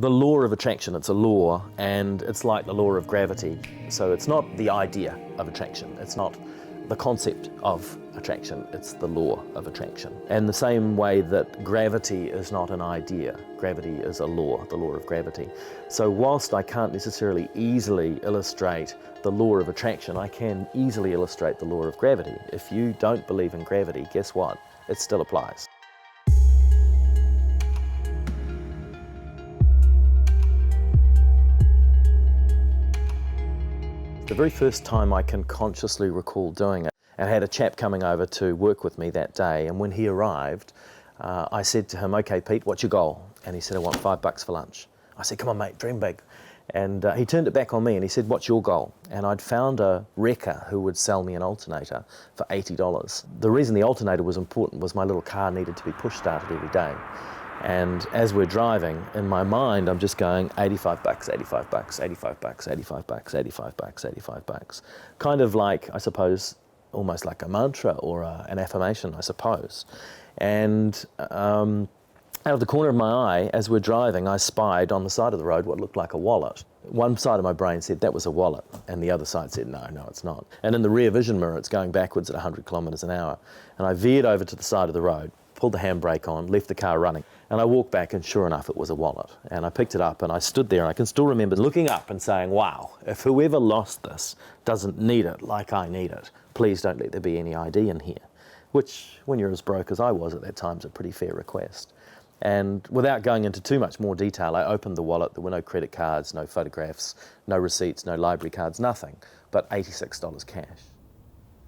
The law of attraction, it's a law, and it's like the law of gravity. So it's not the idea of attraction, it's not the concept of attraction, it's the law of attraction. And the same way that gravity is not an idea, gravity is a law, the law of gravity. So whilst I can't necessarily easily illustrate the law of attraction, I can easily illustrate the law of gravity. If you don't believe in gravity, guess what? It still applies. The very first time I can consciously recall doing it, and I had a chap coming over to work with me that day, and when he arrived, I said to him, "Okay, Pete, what's your goal?" And he said, "I want $5 for lunch." I said, "Come on, mate, dream big." And he turned it back on me and he said, "What's your goal?" And I'd found a wrecker who would sell me an alternator for $80. The reason the alternator was important was my little car needed to be push started every day. And as we're driving, in my mind, I'm just going $85, $85, $85, $85, $85, $85. Kind of like, I suppose, almost like a mantra or an affirmation, I suppose. And out of the corner of my eye, as we're driving, I spied on the side of the road what looked like a wallet. One side of my brain said that was a wallet, and the other side said, no, it's not. And in the rear vision mirror, it's going backwards at 100 kilometres an hour. And I veered over to the side of the road, pulled the handbrake on, left the car running, and I walked back, and sure enough, it was a wallet. And I picked it up, and I stood there, and I can still remember looking up and saying, wow, if whoever lost this doesn't need it like I need it, please don't let there be any ID in here. Which, when you're as broke as I was at that time, is a pretty fair request. And without going into too much more detail, I opened the wallet. There were no credit cards, no photographs, no receipts, no library cards, nothing, but $86 cash.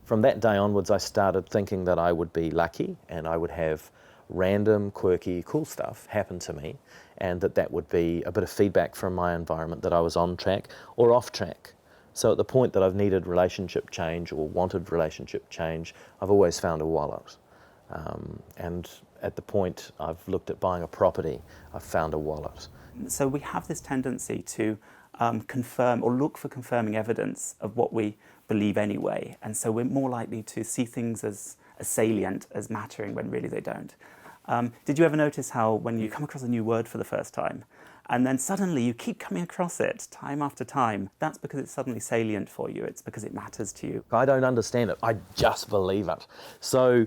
From that day onwards, I started thinking that I would be lucky and I would have random, quirky, cool stuff happen to me, and that would be a bit of feedback from my environment that I was on track or off track. So at the point that I've needed relationship change or wanted relationship change, I've always found a wallet. And at the point I've looked at buying a property, I've found a wallet. So we have this tendency to confirm or look for confirming evidence of what we believe anyway, and so we're more likely to see things as salient, as mattering, when really they don't. Did you ever notice how when you come across a new word for the first time, and then suddenly you keep coming across it time after time, that's because it's suddenly salient for you, it's because it matters to you? I don't understand it, I just believe it. So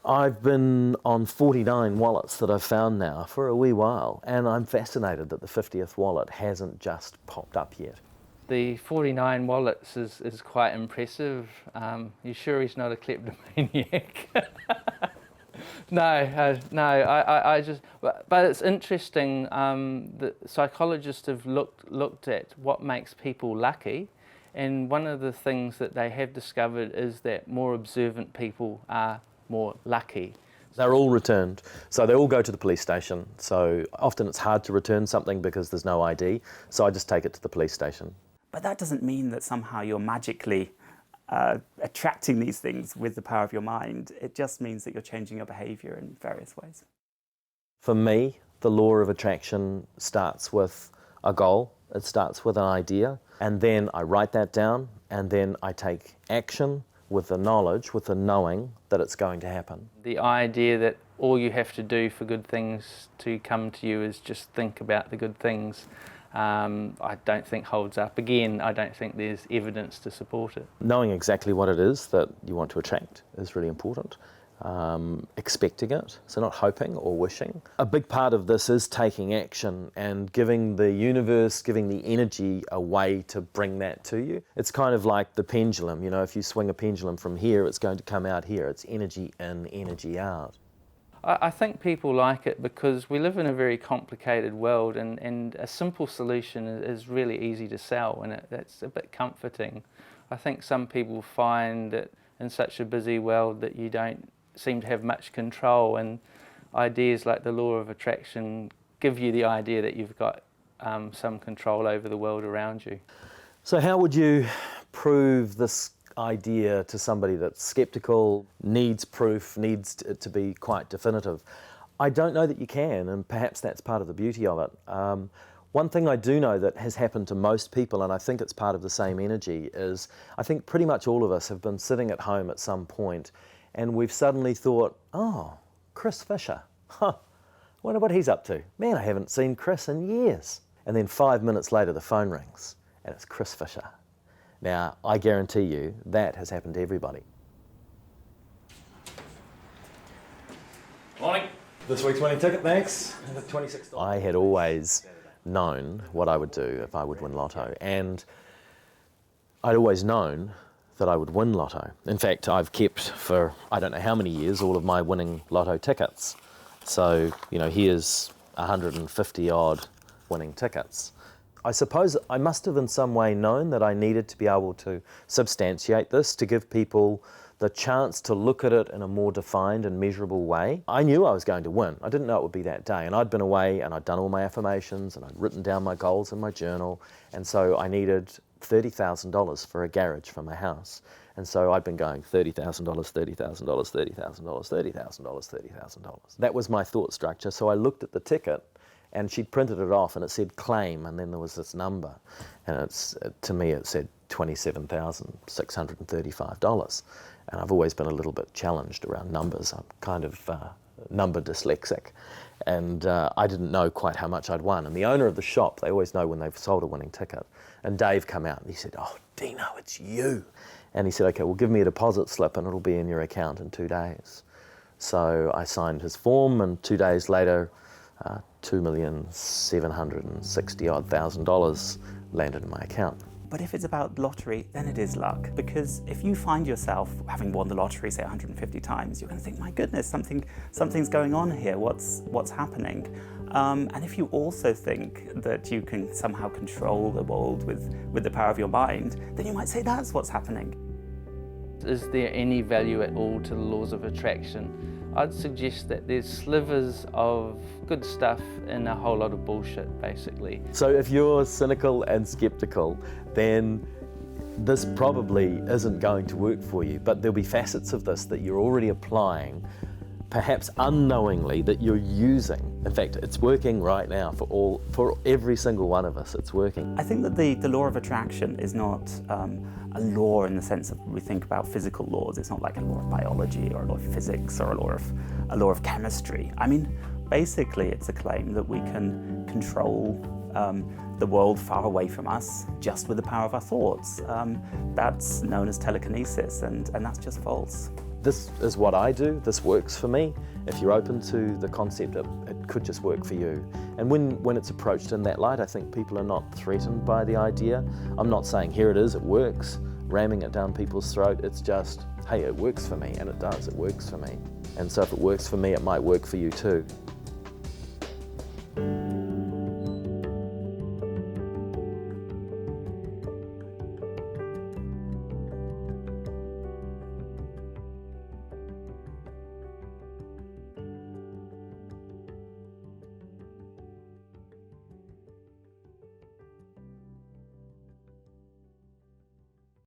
I've been on 49 wallets that I've found now for a wee while, and I'm fascinated that the 50th wallet hasn't just popped up yet. The 49 wallets is quite impressive. You sure he's not a kleptomaniac? No, I just. But it's interesting. The psychologists have looked at what makes people lucky, and one of the things that they have discovered is that more observant people are more lucky. They're all returned, so they all go to the police station. So often it's hard to return something because there's no ID, so I just take it to the police station. But that doesn't mean that somehow you're magically attracting these things with the power of your mind. It just means that you're changing your behaviour in various ways. For me, the law of attraction starts with a goal. It starts with an idea, and then I write that down, and then I take action with the knowledge, with the knowing that it's going to happen. The idea that all you have to do for good things to come to you is just think about the good things, I don't think holds up. Again, I don't think there's evidence to support it. Knowing exactly what it is that you want to attract is really important. Expecting it, so not hoping or wishing. A big part of this is taking action and giving the universe, giving the energy a way to bring that to you. It's kind of like the pendulum, you know, if you swing a pendulum from here, it's going to come out here. It's energy in, energy out. I think people like it because we live in a very complicated world, and a simple solution is really easy to sell, and that's a bit comforting. I think some people find that in such a busy world that you don't seem to have much control, and ideas like the law of attraction give you the idea that you've got some control over the world around you. So how would you prove this idea to somebody that's skeptical, needs proof, needs it to be quite definitive? I don't know that you can, and perhaps that's part of the beauty of it. One thing I do know that has happened to most people, and I think it's part of the same energy, is I think pretty much all of us have been sitting at home at some point and we've suddenly thought, oh, Chris Fisher, Wonder what he's up to. Man, I haven't seen Chris in years. And then 5 minutes later, the phone rings, and it's Chris Fisher. Now, I guarantee you that has happened to everybody. Morning. This week's winning ticket, thanks. $26. I had always known what I would do if I would win lotto, and I'd always known that I would win lotto. In fact, I've kept for I don't know how many years all of my winning lotto tickets. So, here's 150 odd winning tickets. I suppose I must have in some way known that I needed to be able to substantiate this, to give people the chance to look at it in a more defined and measurable way. I knew I was going to win. I didn't know it would be that day. And I'd been away and I'd done all my affirmations and I'd written down my goals in my journal. And so I needed $30,000 for a garage for my house. And so I'd been going $30,000, $30,000, $30,000, $30,000, $30,000. That was my thought structure. So I looked at the ticket and she'd printed it off and it said claim, and then there was this number. And to me it said $27,635. And I've always been a little bit challenged around numbers. I'm kind of number dyslexic. And I didn't know quite how much I'd won. And the owner of the shop, they always know when they've sold a winning ticket. And Dave come out and he said, "Oh, Dino, it's you." And he said, "Okay, well, give me a deposit slip and it'll be in your account in 2 days." So I signed his form, and 2 days later, $2,760,000 landed in my account. But if it's about lottery, then it is luck. Because if you find yourself having won the lottery, say 150 times, you're going to think, my goodness, something's going on here. What's happening? And if you also think that you can somehow control the world with the power of your mind, then you might say that's what's happening. Is there any value at all to the laws of attraction? I'd suggest that there's slivers of good stuff and a whole lot of bullshit, basically. So if you're cynical and skeptical, then this probably isn't going to work for you, but there'll be facets of this that you're already applying, perhaps unknowingly, that you're using. In fact, it's working right now for every single one of us. It's working. I think that the law of attraction is not a law in the sense of we think about physical laws. It's not like a law of biology or a law of physics or a law of chemistry. I mean, basically, it's a claim that we can control the world far away from us just with the power of our thoughts. That's known as telekinesis, and that's just false. This is what I do. This works for me. If you're open to the concept, it could just work for you. And when it's approached in that light, I think people are not threatened by the idea. I'm not saying, here it is, it works, ramming it down people's throat. It's just, hey, it works for me, and it does, it works for me. And so if it works for me, it might work for you too.